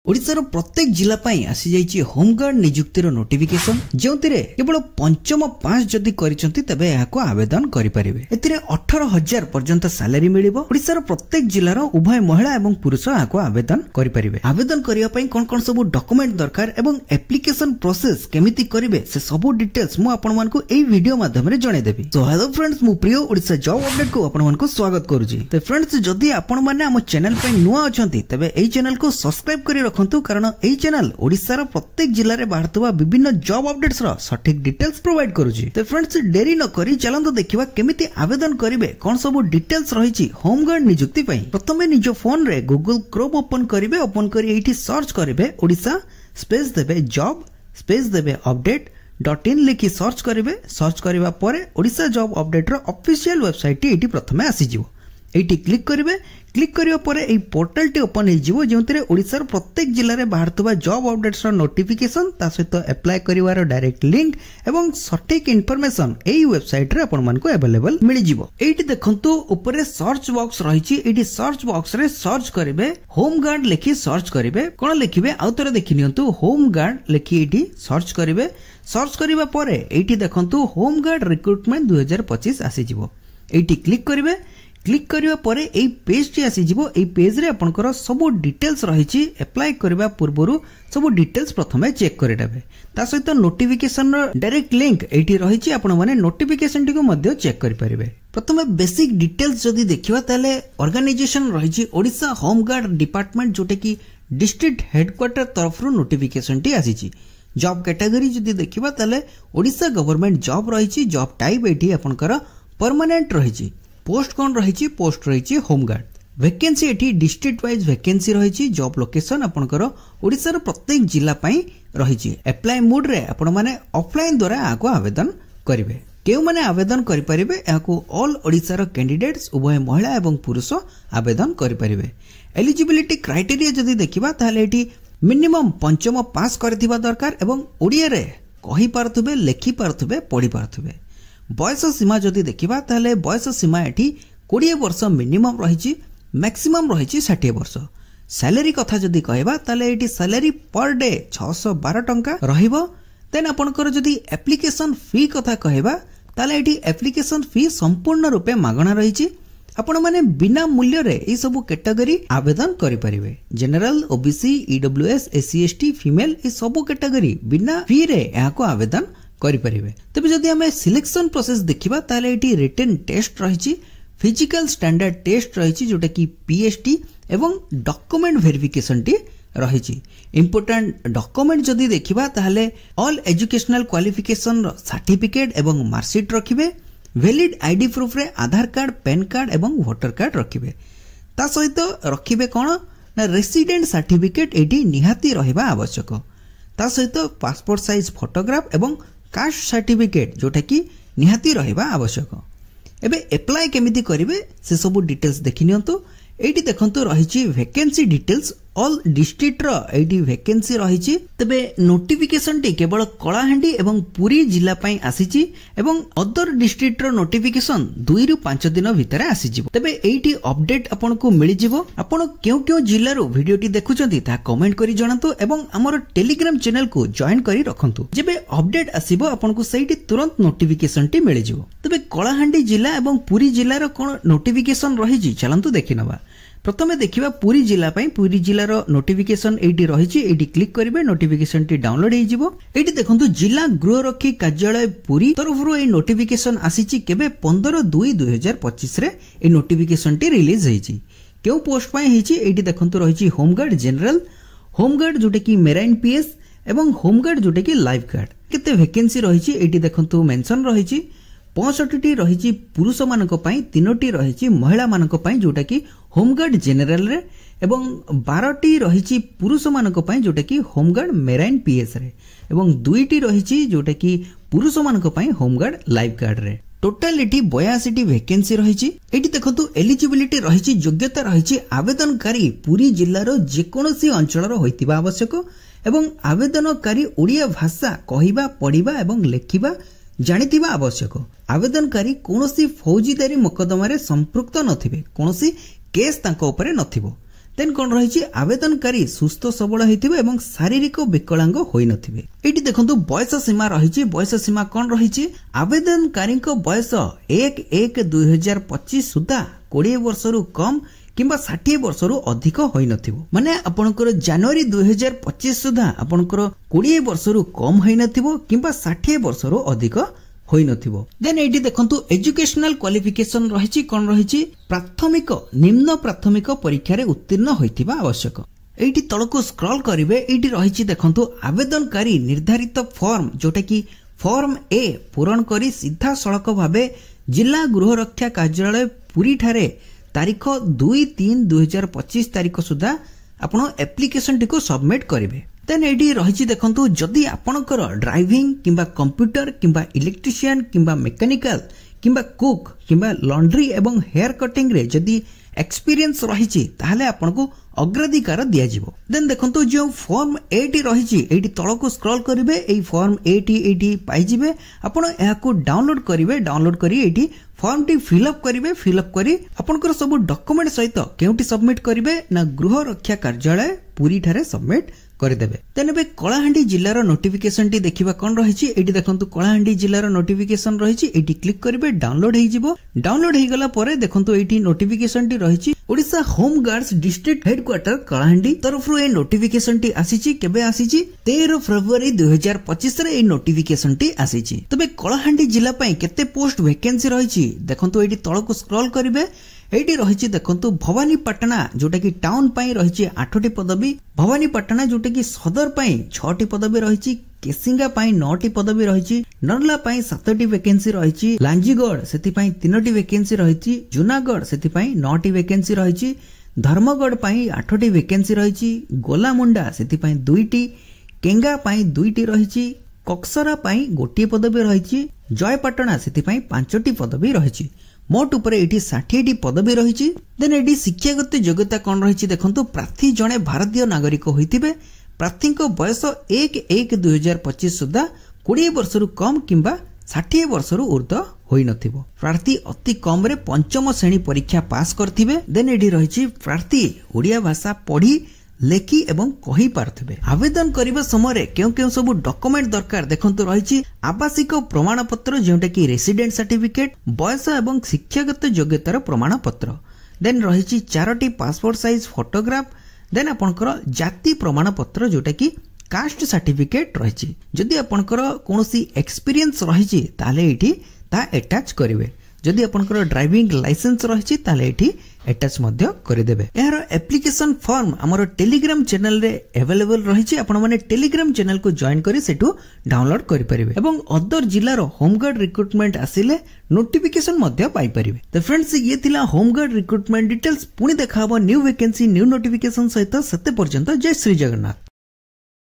ओडिशार प्रत्येक जिला पाई आसी जाइए होमगार्ड नियुक्तिर नोटिफिकेशन जो केवल पंचम पास जदि करिसेंती तबे याको आवेदन करि परिबे। एतिरे 18,000 पर्यंत सैलरी मिलिबो। ओडिशार प्रत्येक जिलार उभय महिला एवं पुरुष याको आवेदन करि परिबे। आवेदन करिया पई कोन सब डॉक्यूमेंट दरकार एवं एप्लिकेशन प्रोसेस केमिति करिवे से सब डिटेल्स मु आपन मानकु एई वीडियो माध्यम रे जणे देबी। सो हेलो फ्रेंड्स, मु प्रियो ओडिशा जॉब अपडेट को आपन मानकु स्वागत करूची। तो फ्रेंड्स, जदि आपन माने हम चैनल पे नुआ अछंती तबे एई चैनल को सब्सक्राइब करि रखंतु, कारण एई चैनल ओडिशार प्रत्येक जिल्ला रे बाहरतुवा विभिन्न जॉब अपडेट्स रो सटीक डिटेल्स प्रोवाइड करूची। तो फ्रेंड्स, देरी न करी चलंतु देखिबा केमिति आवेदन करिवे, कोन सब डिटेल्स रहिची होमगार्ड नियुक्ति पई। प्रथमे निजो फोन रे गूगल क्रोम ओपन करिवे। ओपन करी एठी सर्च करिवे ओडिशा स्पेस देबे जॉब स्पेस देबे अपडेट.in लिखि सर्च करिवे। सर्च करिवा परे ओडिशा जॉब अपडेट रो ऑफिशियल वेबसाइट एठी प्रथमे आसी जिवो। एठी क्लिक करिवे। क्लिक करिवा परे एई पोर्टल टी ओपन हे जिवो, जेउतरे ओडिशार प्रत्येक जिल्ला रे बाहरतुवा जॉब अपडेट्स रो नोटिफिकेशन ता सहित अप्लाई करिवार डायरेक्ट लिंक एवं सटीक इंफॉर्मेशन एई वेबसाइट रे आपन मानको अवेलेबल मिलि जिवो। एठी देखंतु ऊपर सर्च बॉक्स रहिची। एठी सर्च बॉक्स रे सर्च करिवे होमगार्ड लिखि सर्च करिवे। कोन लिखिबे आउतरे देखिनियंतु होमगार्ड लिखि एठी सर्च करिवे। सर्च करिवा परे एठी देखंतु होमगार्ड रिक्रुटमेंट 2025 आसी जिवो। एठी क्लिक करिवे। क्लिक करिवा परे एई पेज टी आसी जिवो। एई पेज रे आपनकर सब डिटेल्स रहिची। अप्लाई करिवा पूर्वरु सब डिटेल्स प्रथमे चेक करिदेबे। ता सहित नोटिफिकेशन रो डायरेक्ट लिंक एठी रहिची। आपण माने नोटिफिकेशन टी को मध्ये चेक करि परिबे। प्रथमे बेसिक डिटेल्स जदि देखिबा ताले ऑर्गेनाइजेशन रहिची ओडिशा होमगार्ड डिपार्टमेंट, जोटे की डिस्ट्रिक्ट हेडक्वार्टर तरफरु नोटिफिकेशन टी आसीची। जॉब कैटेगरी जदि देखिबा ताले ओडिशा गवर्नमेंट जॉब रहिची। जॉब टाइप एठी आपनकर परमानेंट रहिची। पोस्ट कौन रही? पोस्ट रही होमगार्ड। वैकेंसी एठी डिस्ट्रिक्ट वाइज वैकेंसी रही। जॉब लोकेशन आपनकर ओडिशार प्रत्येक जिला पई रही। अप्लाई मोड रे आपण माने ऑफलाइन द्वारा आको आवेदन करिवे। केउ माने आवेदन करि परिबे? याको ऑल ओडिशार कैंडिडेट्स उभय महिला एवं पुरुष आवेदन करि परिबे। एलिजिबिलिटी क्राइटेरिया जदि देखिबा ताले एठी मिनिमम पंचम पास करथिबा दरकार एवं ओडिया रे कहि पारथुबे, लेखि पारथुबे, पढि पारथुबे। बयस सीमा जदि देखिबा ताले बयस सीमा एठी 20 वर्ष मिनिमम रही। मैक्सिमम रही 60 वर्ष। सैलरी कथा जदि कहबा ताले एठी सैलरी पर डे 612 टंका रहिबो। देन आपनकर जदि एप्लिकेशन फी कथा कहबा ताले एठी एप्लिकेशन फी संपूर्ण रूपे मागणा रही। आपण माने बिना मूल्य रे ए सब कैटेगरी आवेदन करि परिबे। General, OBC, EWS, SC ST, female ए सब कैटेगरी बिना फी रे याको आवेदन करि परिबे। तबे जदि हमें सिलेक्शन प्रोसेस देखिबा ताले एठी रिटन टेस्ट रहिची, फिजिकल स्टैंडर्ड टेस्ट रहिची, जोटा की पीएसटी एवं डॉक्यूमेंट वेरिफिकेशन टी रहिची। इंपोर्टेंट डॉक्यूमेंट जदि देखिबा ताले ऑल एजुकेशनल क्वालिफिकेशन रो सर्टिफिकेट एवं मार्कशीट रखिबे। वैलिड आईडी प्रूफ रे आधार कार्ड, पैन कार्ड एवं वोटर कार्ड रखिबे। ता सहित रखिबे कोन ना रेसिडेंट सर्टिफिकेट एठी निहाती रहिबा आवश्यक। ता सहित पासपोर्ट साइज फोटोग्राफ एवं कास्ट सर्टिफिकेट जोटा की निहाती रहिबा आवश्यक। एबे अप्लाई केमिति करिवे से सब डिटेल्स देखिनियंतु। एठी देखंतु रहिची वैकेंसी डिटेल्स ऑल डिस्ट्रिक्ट रो एठी वैकेंसी रहिची। तबे नोटिफिकेशन टी केवल कलाहांडी एवं पुरी जिला पई आसीची एवं अदर डिस्ट्रिक्ट रो नोटिफिकेशन 2 रु 5 दिन भितर आसी जिवो। तबे एठी अपडेट आपन को मिलि जिवो। आपन केउ जिल्ला रो वीडियो टी देखुचंती ता कमेंट करी जणातु एवं हमर टेलीग्राम चैनल को जॉइन करी रखंतु। जेबे अपडेट आसीबो आपन को सेठी तुरंत नोटिफिकेशन टी मिलि जिवो। तबे कलाहांडी जिला एवं पुरी जिल्ला रो कोन नोटिफिकेशन रहिची चलंतु देखिनबा। प्रथमे देखिबा पुरी जिला पई। पुरी जिल्लार नोटिफिकेशन एठी रहिची। एठी क्लिक करिवे, नोटिफिकेशन टी डाउनलोड हे जिवो। एठी देखंतु जिला गृहरक्षी कार्यालय पुरी तरफरु ए नोटिफिकेशन आसीची। केबे 15/2/2025 रे ए नोटिफिकेशन टी रिलीज हेची। केउ पोस्ट पई हेची एठी देखंतु रहिची होमगार्ड जनरल, होमगार्ड जोटे की मेराइन पीएस एवं होमगार्ड जोटे की लाइफ गार्ड। केते वैकेंसी रहिची एठी देखंतु मेंशन रहिची। 65टी रहिची पुरुष मानक पई, 3टी रहिची महिला मानक पई जोटा की होमगार्ड जनरल रे एवं 12टी रहिची पुरुष मानक पई जोटा की होमगार्ड मेराइन पीएस रे एवं 2टी रहिची जोटा की पुरुष मानक पई होमगार्ड लाइफ गार्ड रे। टोटल एठी 82टी वैकेंसी रहिची। एठी देखंतु एलिजिबिलिटी रहिची, योग्यता रहिची आवेदनकारी पुरी जिल्लार जे कोनोसी अंचलर होइतिबा आवश्यक एवं आवेदनकारी ओडिया भाषा कहिबा, पढिबा एवं लेखिबा जानिथिबा आवश्यक। आवेदनकारी कोनोसी फौजीदारी मोकदमा रे संपृक्त नथिबे, कोनोसी केस तांको ऊपर नथिबो। देन कौन रही आवेदनकारी सुस्थ सबल होइथिबे एवं शारीरिक विकलांग होई नथिबे। एठी देखंतु बयस सीमा रही। बयस सीमा कौन रही आवेदनकारी बयस 1/1/2025 सुधा 20 वर्षरू कम किंबा 60 वर्षरू अधिक होई नथिबो। माने आपनकर जनवरी 2025 सुधा आपनकर 20 वर्षरू कम होई नथिबो किंबा 60 वर्षरू अधिक होई नथिबो। देन एठी देखंतु एजुकेशनल क्वालिफिकेशन रही कौन रही प्राथमिक निम्न प्राथमिक परीक्षा रे उत्तीर्ण होइथिबा आवश्यक। एठी तळको स्क्रॉल करिवे एठी रही देखंतु आवेदनकारी निर्धारित फॉर्म जोटा कि फॉर्म ए पूरण करी सीधा सड़क भाबे जिला गृह रक्षा कार्यालय पुरी ठारे तारीख 2/3/2025 तारीख सुधा आपण एप्लिकेशन टिको सबमिट करिवे। देन एडी रही देखंतु जदि आपणकर ड्राइविंग किंबा कंप्यूटर किंबा इलेक्ट्रिशियन किंबा मेकानिकल किंबा कुक किंबा लॉन्ड्री एवं हेयर कटिंग रे जदि एक्सपीरियंस रही ताहले आपनको अग्राधिकार दिया जिवो। देन देखंतु जो फॉर्म 8 रही एटी तळको स्क्रॉल करिवे एई फॉर्म 8 पाई जिवे आपण एहाको डाउनलोड करिवे। डाउनलोड करी एटी फॉर्म टी फिलअप करिवे। फिलअप करी आपनकर सब डॉक्यूमेंट सहित केउटी सबमिट करिवे ना गृह रक्षा कार्यालय पुरी ठारे सबमिट करदेबे। तेन बे कलाहांडी जिल्लार नोटिफिकेशन टी देखिबा कोन रहिछि एटी देखंतु कलाहांडी जिल्लार नोटिफिकेशन रहिछि एटी क्लिक करिवे डाउनलोड हेइ जिवो। डाउनलोड हेइ गला परे देखंतु एटी नोटिफिकेशन टी रहिछि Odisha home guards district headquarter Kalahandi तरफरु ए नोटिफिकेशन टी आसीछि। केबे आसीछि 13 फरवरी 2025 रे ए नोटिफिकेशन टी आसीछि। तबे कलाहांडी जिल्ला पई केते पोस्ट वैकेंसी रहिछि देखंतु एटी तळको स्क्रॉल करिवे एटी रही देखंतु भवानीपाटना जोटा कि टाउन पाई रही 8टी पदवी, भवानीपाटना जोटा कि सदर पाई 6टी पदवी रही, केसिंगा पाई 9टी पदवी रही, नरला पाई 7टी वैकेंसी रही, लांजीगढ़ सेति पाई 3टी वैकेंसी रही, जूनागढ़ सेति पाई 9टी वैकेंसी रही, धर्मगढ़ पाई 8टी वैकेंसी रही, गोलामुंडा सेति पाई 2टी, केंगा पाई 2टी रही, कक्सरा पाई 1टी पदवी रही, जयपाटना सेति पाई 5टी पदवी रही। मोट उपरे एटी 60टी पदवी रही। देन एटी शिक्षागत योग्यता कौन रही देखंतु प्रार्थी जड़े भारतीय नागरिक होइतिबे। प्रार्थी बयस 1/1/2025 सुधा 20 वर्षरू कम किंबा 60 वर्षरू ऊर्ध्व होई नथिबो। प्रार्थी अति कम रे पंचम श्रेणी परीक्षा पास करथिबे। देन एटी रही प्रार्थी ओडिया भाषा पढ़ी लेखी एवं कही पारथिबे। आवेदन करिबा समय केउ केउ सब डॉक्यूमेंट दरकार देखंतु रही आवासिक प्रमाण पत्र जोटा कि रेसिडेंट सर्टिफिकेट, बयस एवं शिक्षागत योग्यतार प्रमाण पत्र, देन रही 4टी पासपोर्ट साइज फोटोग्राफ, देन आपनकर जाति प्रमाण पत्र जोटा कि कास्ट सर्टिफिकेट रही। जदि आपनकर कोनोसी एक्सपीरियंस रही ताले एठी ता अटैच करिवे। जदि आपनकर ड्राइविंग लाइसेंस रही ताले एठी अटैच मध्य करदेबे। यार एप्लिकेशन फॉर्म हमर टेलीग्राम चैनल रे अवेलेबल रही। आपण माने टेलीग्राम चैनल को जॉइन करी सेटू डाउनलोड करि परिबे एवं अदर जिल्लार होमगार्ड रिक्रुटमेंट आसिले नोटिफिकेशन मध्य पाई परिबे। तो फ्रेंड्स ये थिला होमगार्ड रिक्रुटमेंट डिटेल्स। पुणी देखाबो न्यू वैकेंसी न्यू नोटिफिकेशन सहित। सते पर्यंत जय श्री जगन्नाथ।